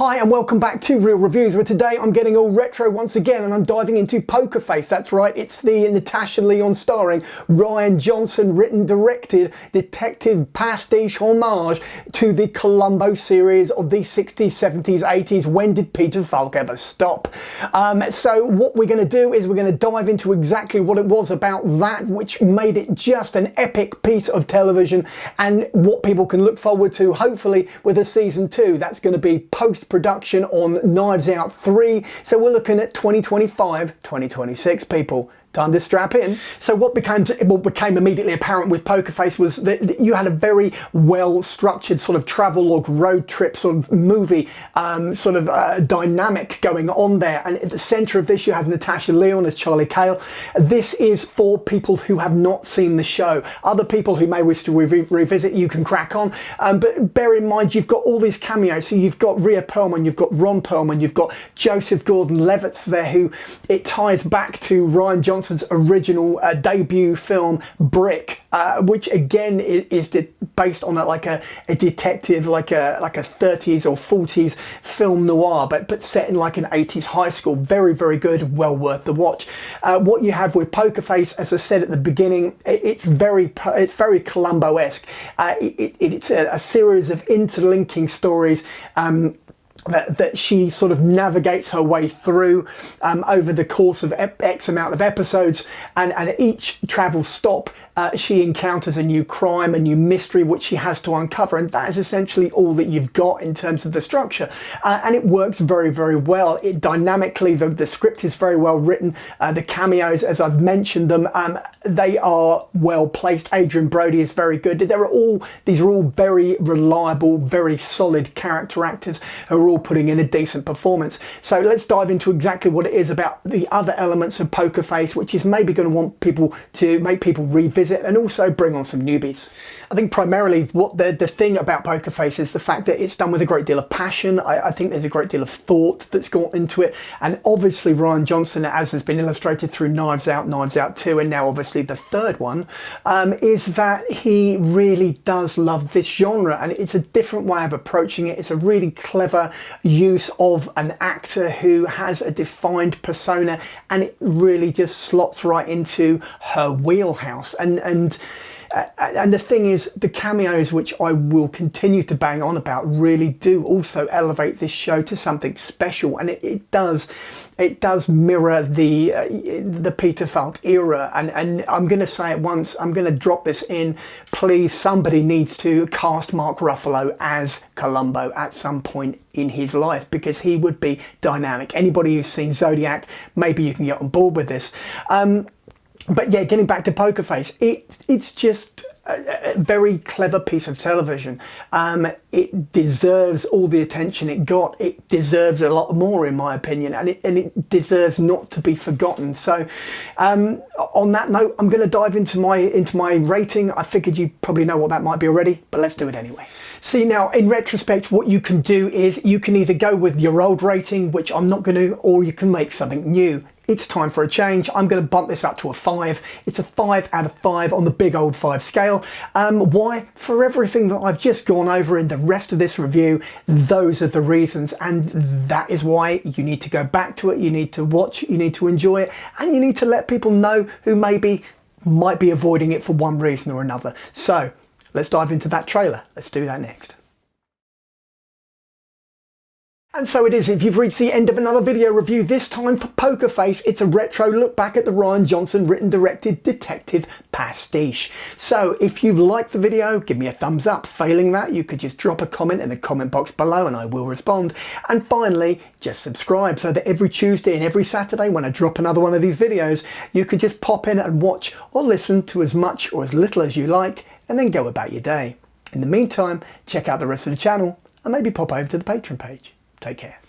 Hi and welcome back to Real Reviews, where today I'm getting all retro once again and I'm diving into Poker Face. That's right, it's the Natasha Lyonne starring, Rian Johnson written, directed, detective pastiche homage to the Columbo series of the 60s, 70s, 80s. When did Peter Falk ever stop? So what we're going to do is we're going to dive into exactly what it was about that which made it just an epic piece of television and what people can look forward to, hopefully, with a season 2. That's going to be post-production on Knives Out 3. So we're looking at 2025, 2026, people. Time to strap in. So what became immediately apparent with Poker Face was that you had a very well structured sort of travelogue road trip sort of movie dynamic going on there, and at the centre of this you have Natasha Lyonne as Charlie Cale. This is for people who have not seen the show. Other people who may wish to revisit, you can crack on, but bear in mind you've got all these cameos. So you've got Rhea Perlman, you've got Ron Perlman, you've got Joseph Gordon-Levitt there, who it ties back to Rian Johnson's original debut film Brick, which again is based on a detective, like a 30s or 40s film noir, but set in like an 80s high school. Very, very good, well worth the watch. What you have with Poker Face, as I said at the beginning, it's very Columbo-esque. It's a series of interlinking stories that she sort of navigates her way through over the course of X amount of episodes, and at each travel stop she encounters a new crime, a new mystery which she has to uncover, and that is essentially all that you've got in terms of the structure, and it works very, very well. Dynamically, the script is very well written. The cameos, as I've mentioned them, they are well placed. Adrian Brody is very good. These are all very reliable, very solid character actors who are all putting in a decent performance. So let's dive into exactly what it is about the other elements of Poker Face, which is maybe going to want people to make people revisit and also bring on some newbies. I think primarily what the thing about Poker Face is the fact that it's done with a great deal of passion. I think there's a great deal of thought that's gone into it, and obviously Rian Johnson, as has been illustrated through Knives Out, Knives Out 2, and now obviously the third one, is that he really does love this genre, and it's a different way of approaching it. It's a really clever use of an actor who has a defined persona, and it really just slots right into her wheelhouse. And the thing is, the cameos, which I will continue to bang on about, really do also elevate this show to something special, and it does mirror the Peter Falk era. And I'm going to say it once, I'm going to drop this in. Please, somebody needs to cast Mark Ruffalo as Columbo at some point in his life, because he would be dynamic. Anybody who's seen Zodiac, maybe you can get on board with this. But yeah, getting back to Poker Face, it's just a very clever piece of television. It deserves all the attention it got. It deserves a lot more, in my opinion, and it deserves not to be forgotten. So on that note, I'm going to dive into my rating. I figured you probably know what that might be already, but let's do it anyway. See, now in retrospect, what you can do is you can either go with your old rating, which I'm not going to, or you can make something new. It's time for a change. I'm going to bump this up to a 5. It's a 5 out of 5 on the big old 5 scale. Why? For everything that I've just gone over in the rest of this review, those are the reasons, and that is why you need to go back to it, you need to watch, you need to enjoy it, and you need to let people know who might be avoiding it for one reason or another. So let's dive into that trailer. Let's do that next. And so it is, if you've reached the end of another video review, this time for Poker Face. It's a retro look back at the Rian Johnson written, directed detective pastiche. So if you've liked the video, give me a thumbs up. Failing that, you could just drop a comment in the comment box below and I will respond. And finally, just subscribe so that every Tuesday and every Saturday when I drop another one of these videos, you could just pop in and watch or listen to as much or as little as you like, and then go about your day. In the meantime, check out the rest of the channel and maybe pop over to the Patreon page. Take care.